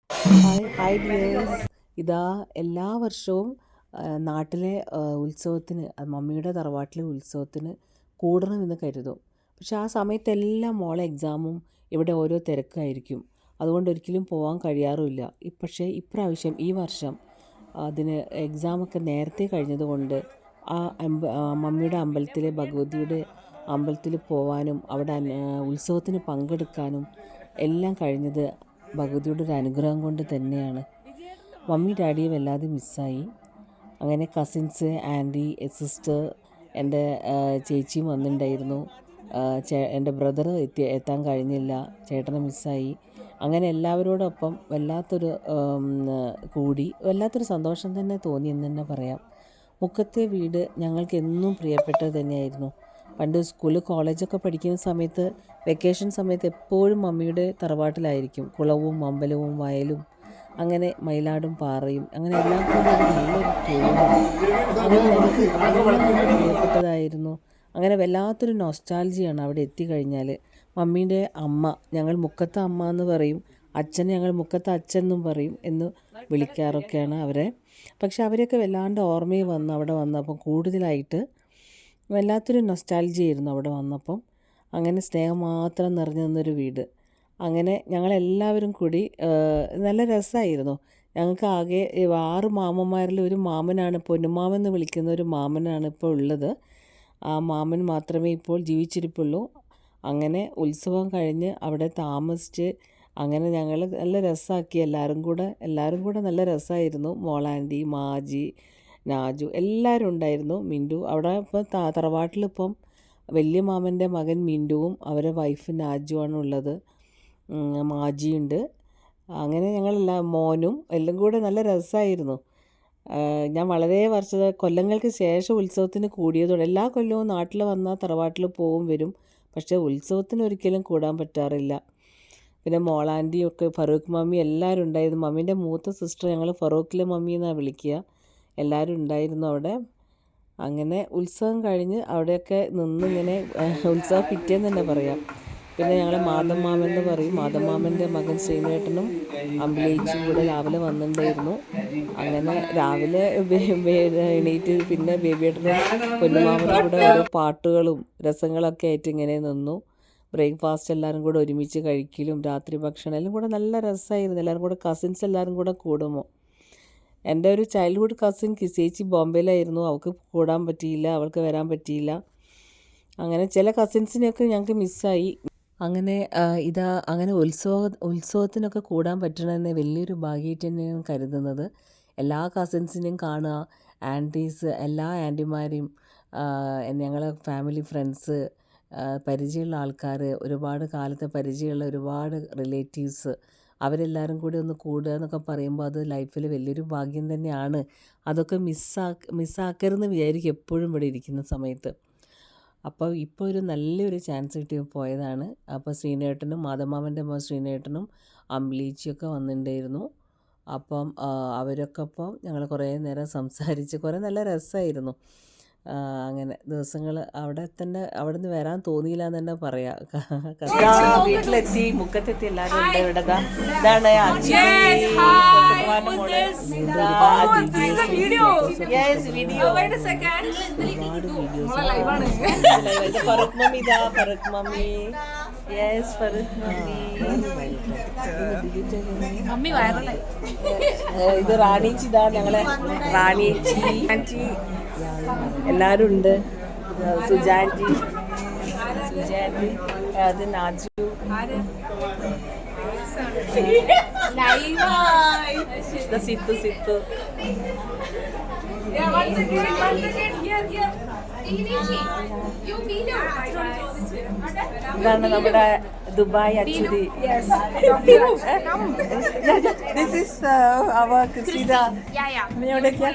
Hi dears. ഇതാ എല്ലാ വർഷവും നാട്ടിലെ ഉത്സവത്തിന് മമ്മിയുടെ തറവാട്ടിലെ ഉത്സവത്തിന് കൂടണമെന്ന് കരുതും. പക്ഷെ ആ സമയത്തെല്ലാം മോളെ എക്സാമും ഇവിടെ ഓരോ തിരക്കായിരിക്കും. അതുകൊണ്ട് ഒരിക്കലും പോകാൻ കഴിയാറുമില്ല. പക്ഷേ ഇപ്രാവശ്യം ഈ വർഷം അതിന് എക്സാമൊക്കെ നേരത്തെ കഴിഞ്ഞതുകൊണ്ട് ആ മമ്മിയുടെ അമ്പലത്തിലെ ഭഗവതിയുടെ അമ്പലത്തിൽ പോവാനും അവിടെ ഉത്സവത്തിന് പങ്കെടുക്കാനും എല്ലാം കഴിഞ്ഞത് ഭഗവതിയുടെ ഒരു അനുഗ്രഹം കൊണ്ട് തന്നെയാണ്. മമ്മി ഡാഡിയെ വല്ലാതെ മിസ്സായി. അങ്ങനെ കസിൻസ്, ആൻറ്റി, സിസ്റ്റർ, എൻ്റെ ചേച്ചിയും വന്നിട്ടുണ്ടായിരുന്നു. എൻ്റെ ബ്രദർ എത്താൻ കഴിഞ്ഞില്ല, ചേട്ടനെ മിസ്സായി. അങ്ങനെ എല്ലാവരോടൊപ്പം വല്ലാത്തൊരു സന്തോഷം തന്നെ തോന്നി എന്ന് തന്നെ പറയാം. മുക്കത്തെ വീട് ഞങ്ങൾക്ക് എന്നും പ്രിയപ്പെട്ടത് തന്നെയായിരുന്നു. പണ്ട് സ്കൂൾ കോളേജൊക്കെ പഠിക്കുന്ന സമയത്ത് വെക്കേഷൻ സമയത്ത് എപ്പോഴും മമ്മിയുടെ തറവാട്ടിലായിരിക്കും. കുളവും അമ്പലവും വയലും അങ്ങനെ മയിലാടും പാറയും അങ്ങനെ എല്ലാം കൂടി ഒരു നല്ലൊരു അങ്ങനെ ഞങ്ങൾക്ക് പ്രിയപ്പെട്ടതായിരുന്നു. അങ്ങനെ വല്ലാത്തൊരു നൊസ്റ്റാൾജിയാണ് അവിടെ എത്തിക്കഴിഞ്ഞാൽ. മമ്മീൻ്റെ അമ്മ, ഞങ്ങൾ മുക്കത്തെ അമ്മ എന്ന് പറയും, അച്ഛൻ ഞങ്ങൾ മുക്കത്തെ അച്ഛൻ എന്നും പറയും എന്ന് വിളിക്കാറൊക്കെയാണ് അവരെ. പക്ഷെ അവരെയൊക്കെ വല്ലാണ്ട് ഓർമ്മയിൽ വന്ന് അവിടെ വന്നപ്പം കൂടുതലായിട്ട് വല്ലാത്തൊരു നൊസ്റ്റാൾജിയായിരുന്നു അവിടെ വന്നപ്പം. അങ്ങനെ സ്നേഹം മാത്രം നിറഞ്ഞു നിന്നൊരു വീട്. അങ്ങനെ ഞങ്ങളെല്ലാവരും കൂടി നല്ല രസമായിരുന്നു. ഞങ്ങൾക്ക് ആകെ 6 മാമന്മാരിൽ ഒരു മാമനാണ്, പൊന്നുമാമൻ എന്ന് വിളിക്കുന്ന ഒരു മാമനാണ് ഇപ്പോൾ ഉള്ളത്. ആ മാമൻ മാത്രമേ ഇപ്പോൾ ജീവിച്ചിരിപ്പുള്ളൂ. അങ്ങനെ ഉത്സവം കഴിഞ്ഞ് അവിടെ താമസിച്ച് അങ്ങനെ ഞങ്ങൾ നല്ല രസമാക്കി. എല്ലാവരും കൂടെ നല്ല രസമായിരുന്നു. മോളാൻറ്റി, മാജി, നാജു എല്ലാവരും ഉണ്ടായിരുന്നു. മിൻറ്റു അവിടെ ഇപ്പം തറവാട്ടിലിപ്പം വലിയ മാമൻ്റെ മകൻ മിൻറ്റുവും അവരെ വൈഫ് നാജുവാണ് ഉള്ളത്. മാജിയുണ്ട്. അങ്ങനെ ഞങ്ങളെല്ലാം മോനും എല്ലാം കൂടെ നല്ല രസമായിരുന്നു. ഞാൻ വളരെ കൊല്ലങ്ങൾക്ക് ശേഷം ഉത്സവത്തിന് കൂടിയതുകൊണ്ട് എല്ലാ കൊല്ലവും നാട്ടിൽ വന്നാൽ തറവാട്ടിൽ പോവും വരും. പക്ഷേ ഉത്സവത്തിന് ഒരിക്കലും കൂടാൻ പറ്റാറില്ല. പിന്നെ മോളാൻറ്റിയൊക്കെ, ഫറൂഖ് മമ്മി എല്ലാവരും ഉണ്ടായിരുന്നു. മമ്മീൻ്റെ മൂത്ത സിസ്റ്റർ ഞങ്ങൾ ഫറൂഖിലെ മമ്മി എന്നാണ് വിളിക്കുക. എല്ലാവരും ഉണ്ടായിരുന്നു അവിടെ. അങ്ങനെ ഉത്സവം കഴിഞ്ഞ് അവിടെയൊക്കെ നിന്നിങ്ങനെ ഉത്സവം പിറ്റേന്ന് തന്നെ പറയാം. പിന്നെ ഞങ്ങൾ മാതമ്മാമൻ എന്ന് പറയും. മാതമ്മാമൻ്റെ മകൻ ശ്രീനേട്ടനും അമ്പിളിയേച്ചിയും കൂടെ രാവിലെ വന്നിട്ടുണ്ടായിരുന്നു. അങ്ങനെ രാവിലെ എണീറ്റ് പിന്നെ ബേബിയേട്ടനും പൊന്നുമാമനും കൂടെ ഓരോ പാട്ടുകളും രസങ്ങളൊക്കെ ആയിട്ട് ഇങ്ങനെ നിന്നു. ബ്രേക്ക്ഫാസ്റ്റ് എല്ലാവരും കൂടെ ഒരുമിച്ച് കഴിക്കലും രാത്രി ഭക്ഷണം എല്ലാം കൂടെ നല്ല രസമായിരുന്നു. എല്ലാവരും കൂടെ കസിൻസ് എല്ലാവരും കൂടെ കൂടുമ്പോൾ എൻ്റെ ഒരു ചൈൽഡ്ഹുഡ് കസിൻ കിസേച്ചി ബോംബെയിലായിരുന്നു. അവൾക്ക് കൂടാൻ പറ്റിയില്ല, അവൾക്ക് വരാൻ പറ്റിയില്ല. അങ്ങനെ ചില കസിൻസിനെയൊക്കെ ഞങ്ങൾക്ക് മിസ്സായി. അങ്ങനെ അങ്ങനെ ഉത്സവത്തിനൊക്കെ കൂടാൻ പറ്റണമെന്ന് വലിയൊരു ഭാഗ്യമായിട്ട് തന്നെയാണ് കരുതുന്നത്. എല്ലാ കസിൻസിനെയും കാണുക, ആൻറ്റീസ്, എല്ലാ ആൻറ്റിമാരെയും, ഞങ്ങളെ ഫാമിലി ഫ്രണ്ട്സ്, പരിചയമുള്ള ആൾക്കാർ, ഒരുപാട് കാലത്തെ പരിചയമുള്ള ഒരുപാട് റിലേറ്റീവ്സ്, അവരെല്ലാവരും കൂടി ഒന്ന് കൂടുക എന്നൊക്കെ പറയുമ്പോൾ അത് ലൈഫിൽ വലിയൊരു ഭാഗ്യം തന്നെയാണ്. അതൊക്കെ മിസ്സാക്കരുതെന്ന് വിചാരിക്കും എപ്പോഴും ഇവിടെ ഇരിക്കുന്ന സമയത്ത്. അപ്പോൾ ഇപ്പോൾ ഒരു നല്ലൊരു ചാൻസ് കിട്ടി പോയതാണ്. അപ്പോൾ ശ്രീനേട്ടനും മാതമ്മാമൻ്റെ മോൻ ശ്രീനേട്ടനും അമ്പിളീച്ചിയൊക്കെ വന്നിട്ടുണ്ടായിരുന്നു. അപ്പം അവരൊക്കെ അപ്പം ഞങ്ങൾ കുറേ നേരം സംസാരിച്ച് കുറേ നല്ല രസമായിരുന്നു. അങ്ങനെ ദിവസങ്ങൾ അവിടെ നിന്ന് വരാൻ തോന്നിയില്ല എന്ന് തന്നെ പറയാം. വീട്ടിലെത്തി, മുക്കത്തെത്തി, എല്ലാവരും ഉണ്ട് ഇവിടെ. ഇതാണ് ഇത് റാണിച്ചി. ഇതാ ഞങ്ങളെ റാണിച്ചി ആൻറ്റി എല്ലാവരും ഉണ്ട്. സുജാൻറ്റി, അത് നാജു, സിത്തു. ഇതാണ് നമ്മുടെ ദുബായ് അച്ചുരി. This is our Christina. എവിടേക്കാ?